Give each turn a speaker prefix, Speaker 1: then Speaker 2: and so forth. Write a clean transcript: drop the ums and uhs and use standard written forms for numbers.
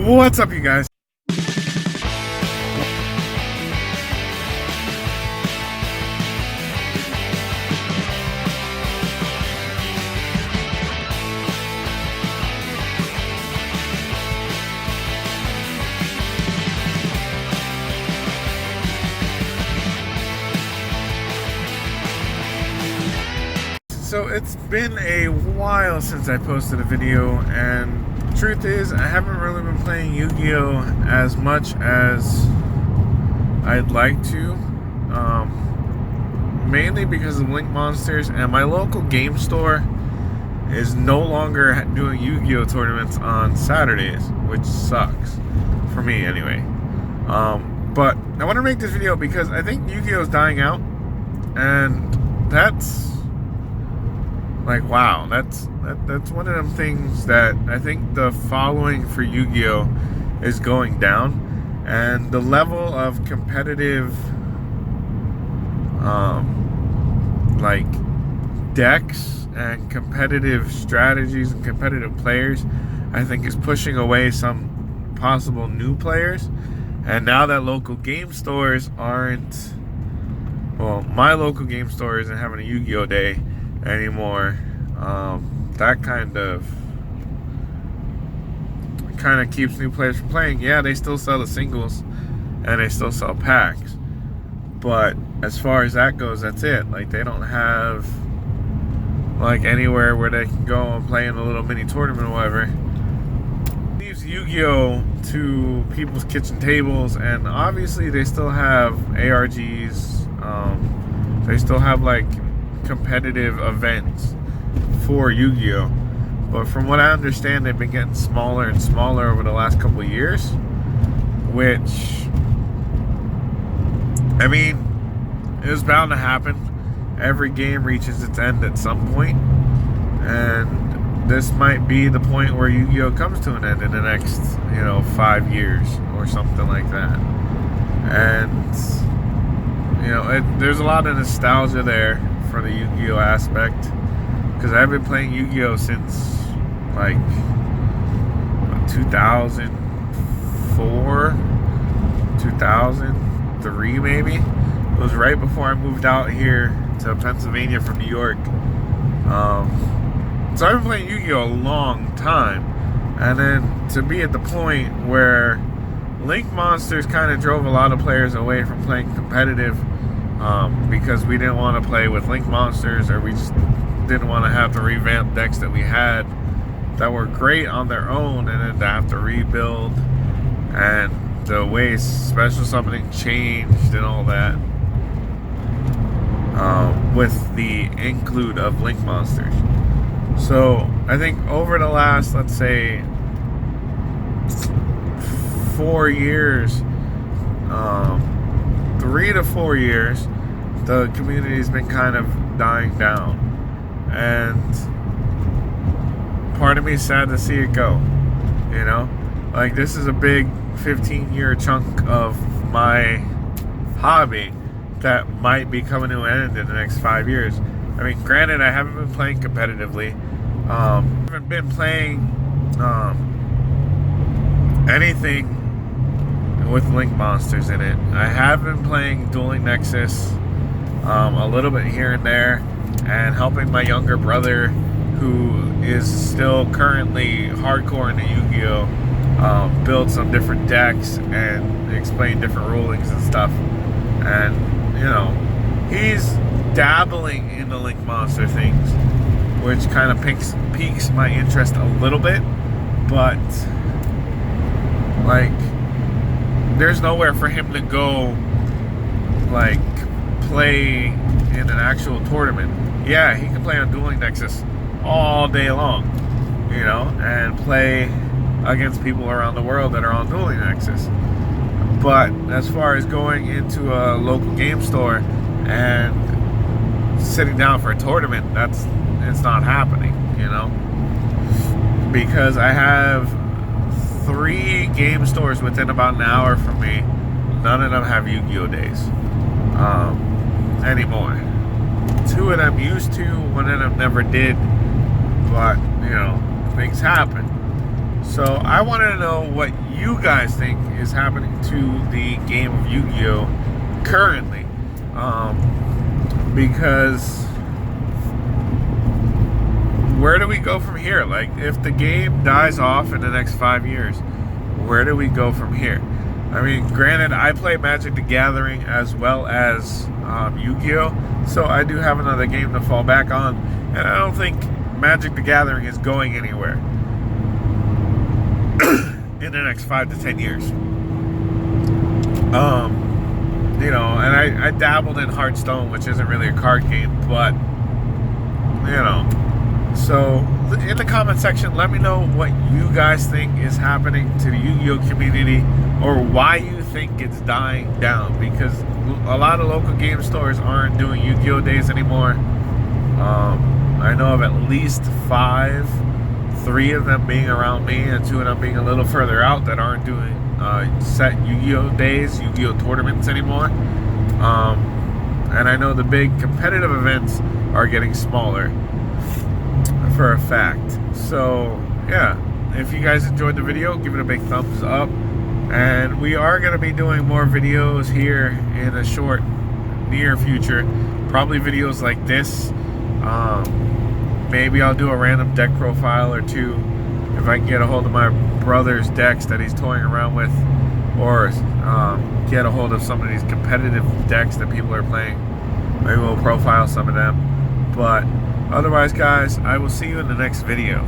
Speaker 1: What's up, you guys? So it's been a while since I posted a video, and truth is I haven't really been playing Yu-Gi-Oh as much as I'd like to, mainly because of Link Monsters, and my local game store is no longer doing Yu-Gi-Oh tournaments on Saturdays, which sucks for me anyway. But I want to make this video because I think Yu-Gi-Oh is dying out, and that's like, wow, that's one of them things that I think the following for Yu-Gi-Oh is going down, and the level of competitive like decks and competitive strategies and competitive players, I think, is pushing away some possible new players. And now that local game stores aren't, well, my local game store isn't having a Yu-Gi-Oh day anymore, that kind of keeps new players from playing. Yeah, they still sell the singles and they still sell packs, but as far as that goes, that's it. Like, they don't have like anywhere where they can go and play in a little mini tournament or whatever. Leaves Yu-Gi-Oh to people's kitchen tables, and obviously they still have ARGs, they still have like competitive events for Yu-Gi-Oh, but from what I understand, they've been getting smaller and smaller over the last couple of years, which, I mean, it was bound to happen. Every game reaches its end at some point, and this might be the point where Yu-Gi-Oh comes to an end in the next, 5 years or something like that. And there's a lot of nostalgia there for the Yu-Gi-Oh aspect, because I've been playing Yu-Gi-Oh since like 2004, 2003 maybe. It was right before I moved out here to Pennsylvania from New York. So I've been playing Yu-Gi-Oh a long time, and then to be at the point where Link Monsters kind of drove a lot of players away from playing competitive, because we didn't want to play with Link Monsters, or we just didn't want to have to revamp decks that we had that were great on their own, and then to have to rebuild, and the way special summoning changed and all that, with the include of Link Monsters. So I think over the last, let's say, 4 years, 3 to 4 years, the community's been kind of dying down, and part of me is sad to see it go. Like, this is a big 15-year chunk of my hobby that might be coming to an end in the next 5 years. I mean, granted, I haven't been playing competitively. I haven't been playing anything with Link Monsters in it. I have been playing Dueling Nexus a little bit here and there, and helping my younger brother, who is still currently hardcore into Yu-Gi-Oh, build some different decks and explain different rulings and stuff. And he's dabbling in the Link Monster things, which kind of piques my interest a little bit, but like, there's nowhere for him to go, like, play in an actual tournament. Yeah, he can play on Dueling Nexus all day long, and play against people around the world that are on Dueling Nexus. But as far as going into a local game store and sitting down for a tournament, it's not happening, because I have 3 game stores within about an hour from me. None of them have Yu-Gi-Oh days anymore. 2 of them used to, 1 of them never did, but things happen. So I wanted to know what you guys think is happening to the game of Yu-Gi-Oh currently, because where do we go from here? Like, if the game dies off in the next 5 years, where do we go from here? I mean, granted, I play Magic the Gathering as well as Yu-Gi-Oh, so I do have another game to fall back on, and I don't think Magic the Gathering is going anywhere in the next 5 to 10 years. You know, and I dabbled in Hearthstone, which isn't really a card game, but, you know. So, in the comment section, let me know what you guys think is happening to the Yu-Gi-Oh community, or why you think it's dying down, because a lot of local game stores aren't doing Yu-Gi-Oh days anymore. I know of at least 5, 3 of them being around me, and 2 of them being a little further out, that aren't doing set Yu-Gi-Oh days, Yu-Gi-Oh tournaments anymore. And I know the big competitive events are getting smaller, for a fact. So yeah, if you guys enjoyed the video, give it a big thumbs up, and we are going to be doing more videos here in a short near future, probably videos like this. Maybe I'll do a random deck profile or 2 if I can get a hold of my brother's decks that he's toying around with, or get a hold of some of these competitive decks that people are playing. Maybe we'll profile some of them. But otherwise, guys, I will see you in the next video.